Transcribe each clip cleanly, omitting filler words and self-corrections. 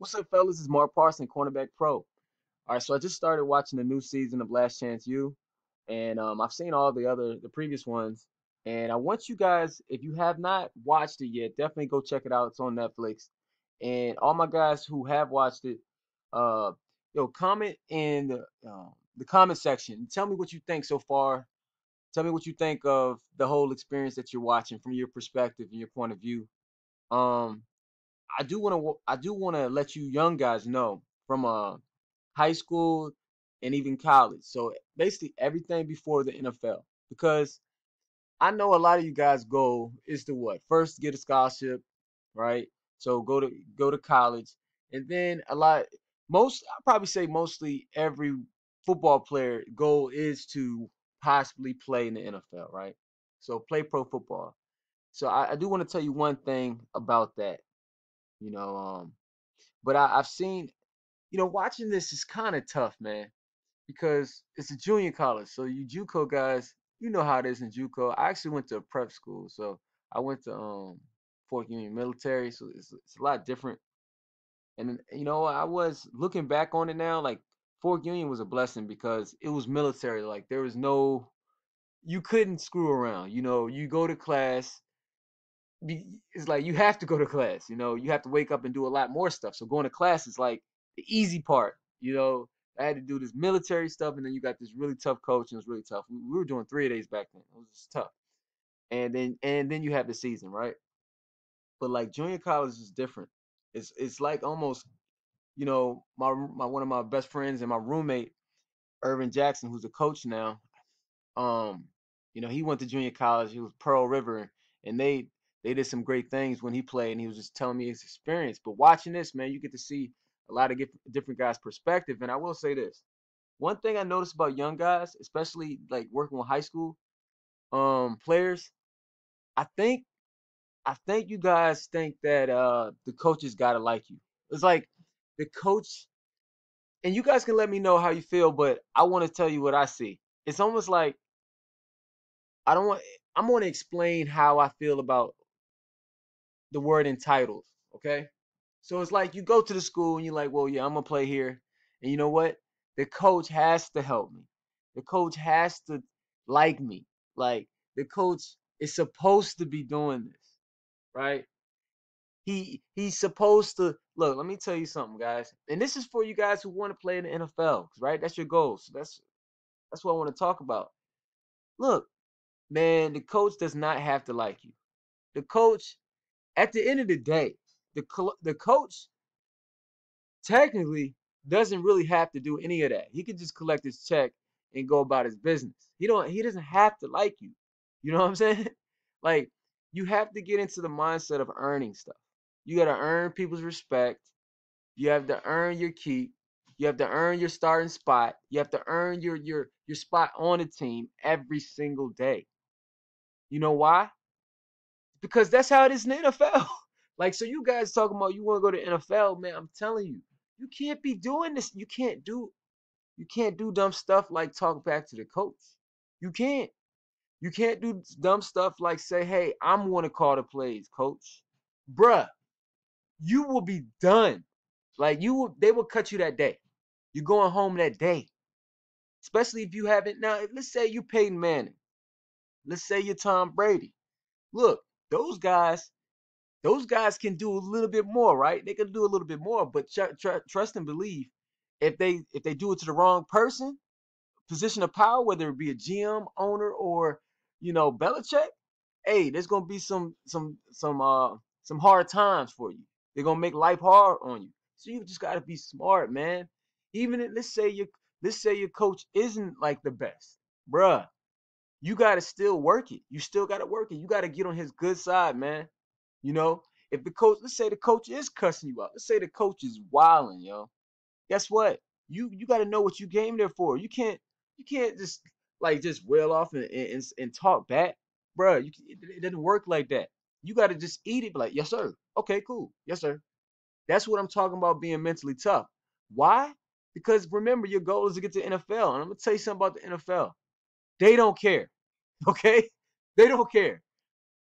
What's up, fellas? It's Mark Parson, Cornerback Pro. All right, so I just started watching the new season of Last Chance U, and I've seen all the previous ones, and I want you guys, if you have not watched it yet, definitely go check it out. It's on Netflix, and all my guys who have watched it, uh, comment in the comment section. Tell me what you think so far. Tell me what you think of the whole experience that you're watching from your perspective and your point of view. Um, I do want to let you young guys know from high school and even college. So basically everything before the NFL, because I know a lot of you guys goal is to what? First get a scholarship, right? So go to college, and then I'll probably say mostly every football player goal is to possibly play in the NFL, right? So play pro football. So I do want to tell you one thing about that, you know. But I've seen, watching this is kind of tough, man, because it's a junior college. So you JUCO guys, you know how it is in JUCO. I actually went to a prep school, so I went to Fort Union Military, so it's a lot different. And I was looking back on it now, like Fort Union was a blessing because it was military. Like there was no, you couldn't screw around. You go to class, it's like you have to go to class. You have to wake up and do a lot more stuff. So going to class is like the easy part. I had to do this military stuff, and then you got this really tough coach, and it was really tough. We were doing 3 days back then. It was just tough. And then you have the season, right? But like junior college is different. It's like almost, my one of my best friends and my roommate, Irvin Jackson, who's a coach now. Um, he went to junior college. He was Pearl River, and they did some great things when he played. And he was just telling me his experience. But watching this, man, you get to see a lot of different guys' perspective. And I will say this: one thing I noticed about young guys, especially like working with high school players, I think I think you guys think that the coaches gotta like you. It's like the coach, and you guys can let me know how you feel, but I want to tell you what I see. It's almost like I don't want. I'm going to explain how I feel about the word entitled. Okay, so it's like you go to the school and you're like, well, yeah, I'm gonna play here, and you know what? The coach has to help me. The coach has to like me. Like the coach is supposed to be doing this, right? He's supposed to look. Let me tell you something, guys, and this is for you guys who want to play in the NFL, right? That's your goal. So that's what I want to talk about. Look, man, the coach does not have to like you. The coach, at the end of the day, the coach technically doesn't really have to do any of that. He could just collect his check and go about his business. He doesn't have to like you. You know what I'm saying? Like you have to get into the mindset of earning stuff. You got to earn people's respect. You have to earn your keep. You have to earn your starting spot. You have to earn your spot on the team every single day. You know why? Because that's how it is in the NFL. Like, so you guys talking about you want to go to NFL, man? I'm telling you, you can't be doing this. You can't do dumb stuff like talk back to the coach. You can't. You can't do dumb stuff like say, "Hey, I'm going to call the plays, coach." Bruh, you will be done. Like they will cut you that day. You're going home that day. Especially if you haven't. Now, let's say you Peyton Manning. Let's say you're Tom Brady. Look, those guys, those guys can do a little bit more, right? They can do a little bit more, but trust and believe. If they do it to the wrong person, position of power, whether it be a GM, owner, or Belichick, hey, there's gonna be some hard times for you. They're gonna make life hard on you. So you just gotta be smart, man. Even if, let's say your coach isn't like the best, bruh. You gotta still work it. You still gotta work it. You gotta get on his good side, man. You know, if the coach, let's say the coach is cussing you out. Let's say the coach is wilding, yo. Guess what? You got to know what you came there for. You can't just like just wail off and talk back, bro. It doesn't work like that. You got to just eat it. Be like, yes sir. Okay, cool. Yes sir. That's what I'm talking about being mentally tough. Why? Because remember, your goal is to get to the NFL, and I'm gonna tell you something about the NFL. They don't care. Okay, they don't care.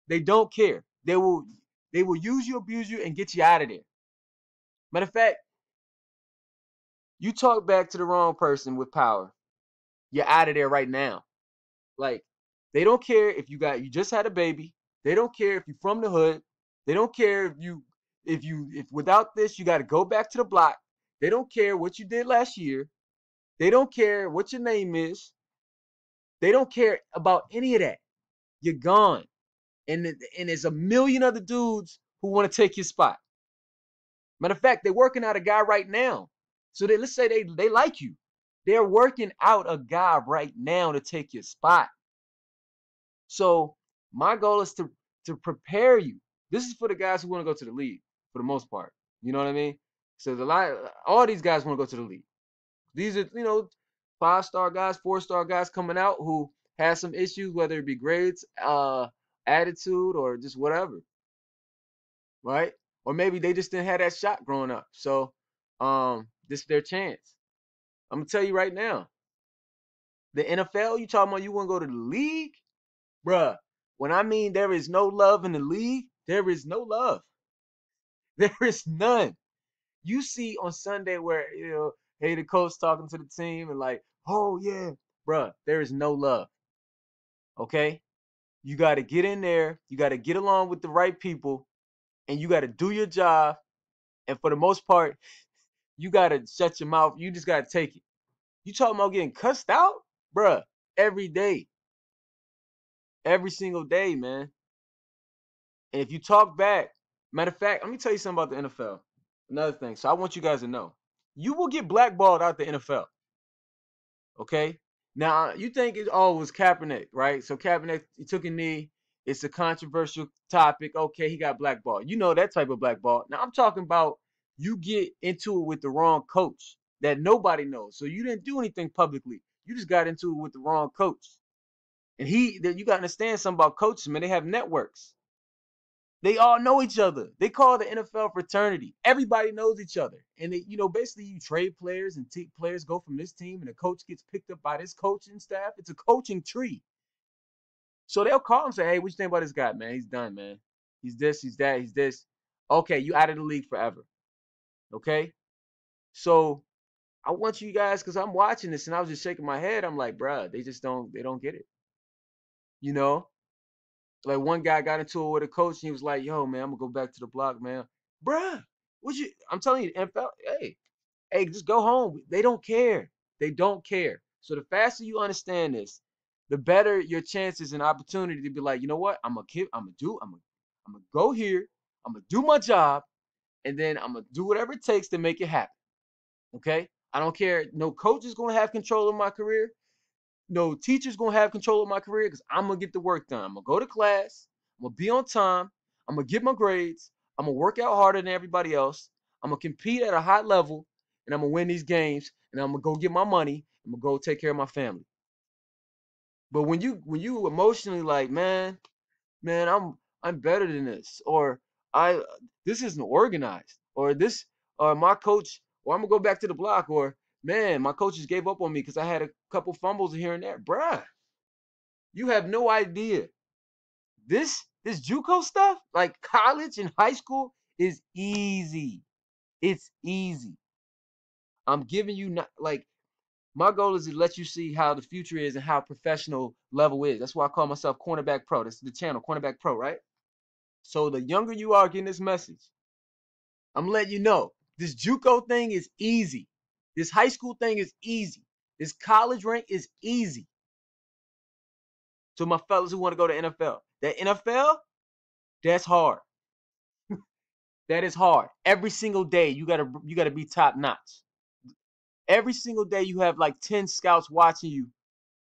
They don't care. They will use you, abuse you, and get you out of there. Matter of fact, You talk back to the wrong person with power, you're out of there right now. Like, they don't care if you just had a baby. They don't care if you're from the hood. They don't care if without this you got to go back to the block. They don't care what you did last year. They don't care what your name is. They don't care about any of that. You're gone. And there's a million other dudes who want to take your spot. Matter of fact, they're working out a guy right now. So let's say they like you. They're working out a guy right now to take your spot. So my goal is to prepare you. This is for the guys who want to go to the league for the most part. You know what I mean? So all these guys want to go to the league. These are, 5-star guys, 4-star guys coming out who has some issues, whether it be grades, attitude, or just whatever, right? Or maybe they just didn't have that shot growing up. So this is their chance. I'm gonna tell you right now, the NFL, you talking about you want to go to the league? Bruh, when I mean there is no love in the league, there is no love. There is none. You see on Sunday where, hey, the coach talking to the team and like, oh yeah, bruh, there is no love. Okay? You got to get in there. You got to get along with the right people and you got to do your job. And for the most part, you got to shut your mouth. You just got to take it. You talking about getting cussed out? Bruh, every day. Every single day, man. And if you talk back, matter of fact, let me tell you something about the NFL. Another thing. So I want you guys to know. You will get blackballed out the NFL. Okay? Now, you think it was Kaepernick, right? So Kaepernick, he took a knee. It's a controversial topic. Okay, he got blackballed. You know that type of blackball. Now, I'm talking about you get into it with the wrong coach that nobody knows. So you didn't do anything publicly. You just got into it with the wrong coach. And you got to understand something about coaches, man. They have networks. They all know each other. They call the NFL fraternity. Everybody knows each other. And they, basically you trade players and players go from this team and the coach gets picked up by this coaching staff. It's a coaching tree. So they'll call and say, hey, what you think about this guy, man? He's done, man. He's this, he's that, he's this. Okay, you out of the league forever. Okay? So I want you guys, because I'm watching this and I was just shaking my head. I'm like, bruh, they don't get it. You know? Like one guy got into it with a coach and he was like, yo, man, I'm gonna go back to the block, man. Bruh, I'm telling you, NFL, hey, just go home. They don't care. They don't care. So the faster you understand this, the better your chances and opportunity to be like, you know what? I'm gonna go here, I'm gonna do my job, and then I'm gonna do whatever it takes to make it happen. Okay? I don't care. No coach is gonna have control of my career. No teacher's gonna have control of my career because I'm gonna get the work done. I'm gonna go to class. I'm gonna be on time. I'm gonna get my grades. I'm gonna work out harder than everybody else. I'm gonna compete at a high level, and I'm gonna win these games. And I'm gonna go get my money. I'm gonna go take care of my family. But when you emotionally like, man, I'm better than this, or I this isn't organized, or this, or my coach, or I'm gonna go back to the block, or man, my coaches gave up on me because I had a couple fumbles here and there. Bruh, you have no idea. This JUCO stuff, like college and high school, is easy. It's easy. I'm giving you not like my goal is to let you see how the future is and how professional level is. That's why I call myself Cornerback Pro. That's the channel, Cornerback Pro, right? So the younger you are getting this message, I'm letting you know this JUCO thing is easy. This high school thing is easy. This college rank is easy. So my fellas who want to go to NFL, that NFL, that's hard. That is hard. Every single day you gotta be top notch. Every single day you have like 10 scouts watching you,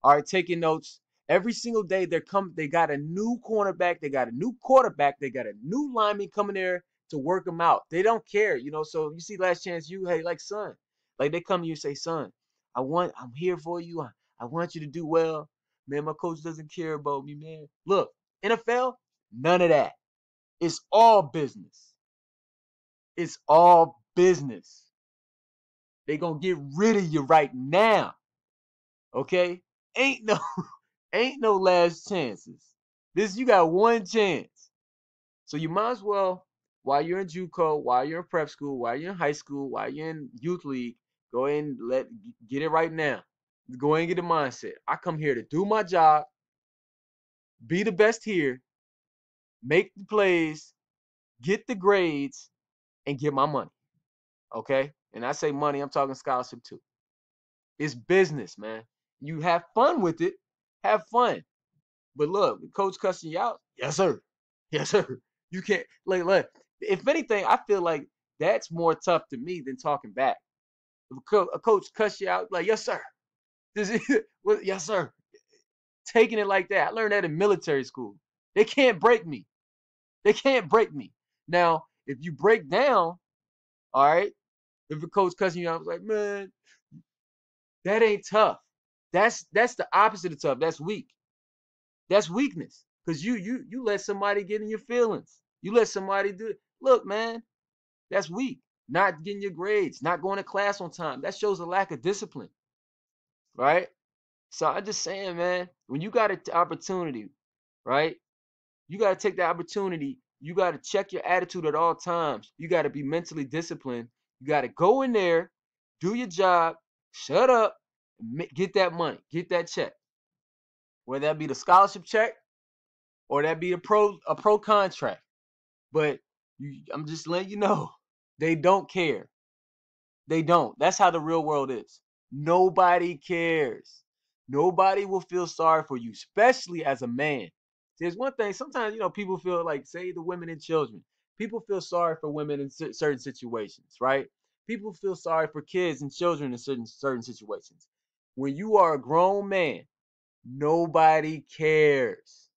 all right, taking notes. Every single day they got a new cornerback, they got a new quarterback, they got a new lineman coming there to work them out. They don't care, So you see Last Chance U, hey, like son, like they come to you and say, son, I'm here for you. I want you to do well. Man, my coach doesn't care about me, man. Look, NFL, none of that. It's all business. It's all business. They gonna get rid of you right now. Okay? Ain't no ain't no last chances. You got one chance. So you might as well, while you're in JUCO, while you're in prep school, while you're in high school, while you're in youth league, Go ahead and get it right now. Go ahead and get the mindset. I come here to do my job, be the best here, make the plays, get the grades, and get my money. Okay? And I say money, I'm talking scholarship too. It's business, man. You have fun with it. Have fun. But look, the coach cussing you out. Yes, sir. Yes, sir. You can't look. If anything, I feel like that's more tough to me than talking back. If a coach cuss you out, like, yes, sir. Well, yes, sir. Taking it like that. I learned that in military school. They can't break me. They can't break me. Now, if you break down, all right, if a coach cussing you out, I was like, man, that ain't tough. That's the opposite of tough. That's weak. That's weakness. Cause you let somebody get in your feelings. You let somebody do it. Look, man, that's weak. Not getting your grades, not going to class on time. That shows a lack of discipline, right? So I'm just saying, man, when you got an opportunity, right? You got to take the opportunity. You got to check your attitude at all times. You got to be mentally disciplined. You got to go in there, do your job, shut up, get that money, get that check. Whether that be the scholarship check or that be a pro contract. But I'm just letting you know, they don't care. They don't. That's how the real world is. Nobody cares. Nobody will feel sorry for you, especially as a man. There's one thing. Sometimes people feel like, say, the women and children. People feel sorry for women in certain situations, right? People feel sorry for kids and children in certain situations. When you are a grown man, nobody cares.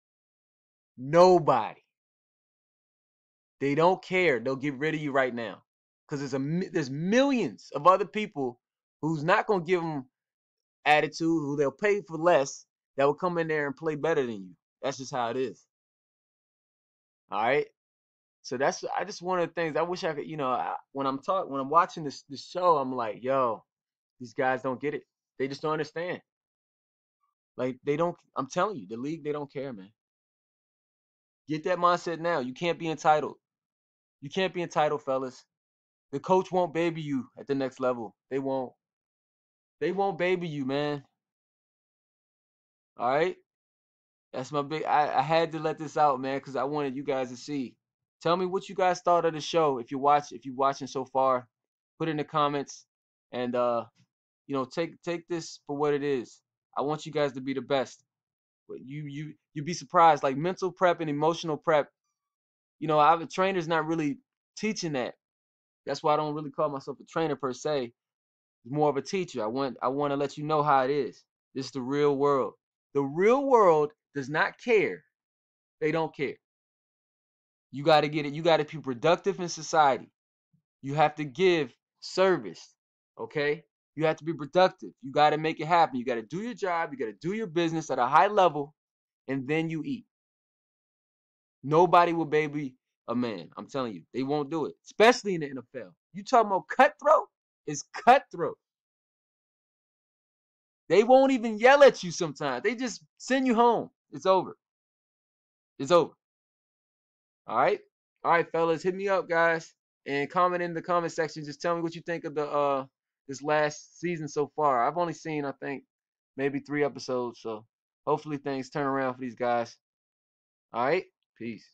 Nobody. They don't care. They'll get rid of you right now because there's millions of other people who's not gonna give them attitude, who they'll pay for less, that will come in there and play better than you. That's just how it is. All right. So I just one of the things I wish I could. When I'm watching this show, I'm like, yo, these guys don't get it. They just don't understand. Like they don't. I'm telling you, the league, they don't care, man. Get that mindset now. You can't be entitled. You can't be entitled, fellas. The coach won't baby you at the next level. They won't. They won't baby you, man. All right. That's my big. I had to let this out, man, because I wanted you guys to see. Tell me what you guys thought of the show. If you're watching so far, put it in the comments, and take this for what it is. I want you guys to be the best. But you'd be surprised. Like mental prep and emotional prep. A trainer's not really teaching that. That's why I don't really call myself a trainer per se. More of a teacher. I want to let you know how it is. This is the real world. The real world does not care. They don't care. You got to get it. You got to be productive in society. You have to give service. Okay? You have to be productive. You got to make it happen. You got to do your job. You got to do your business at a high level, and then you eat. Nobody will baby a man. I'm telling you, they won't do it, especially in the NFL. You talking about cutthroat? It's cutthroat. They won't even yell at you sometimes. They just send you home. It's over. It's over. All right? All right, fellas, hit me up, guys, and comment in the comment section. Just tell me what you think of the this last season so far. I've only seen, I think, maybe 3 episodes, so hopefully things turn around for these guys. All right? Peace.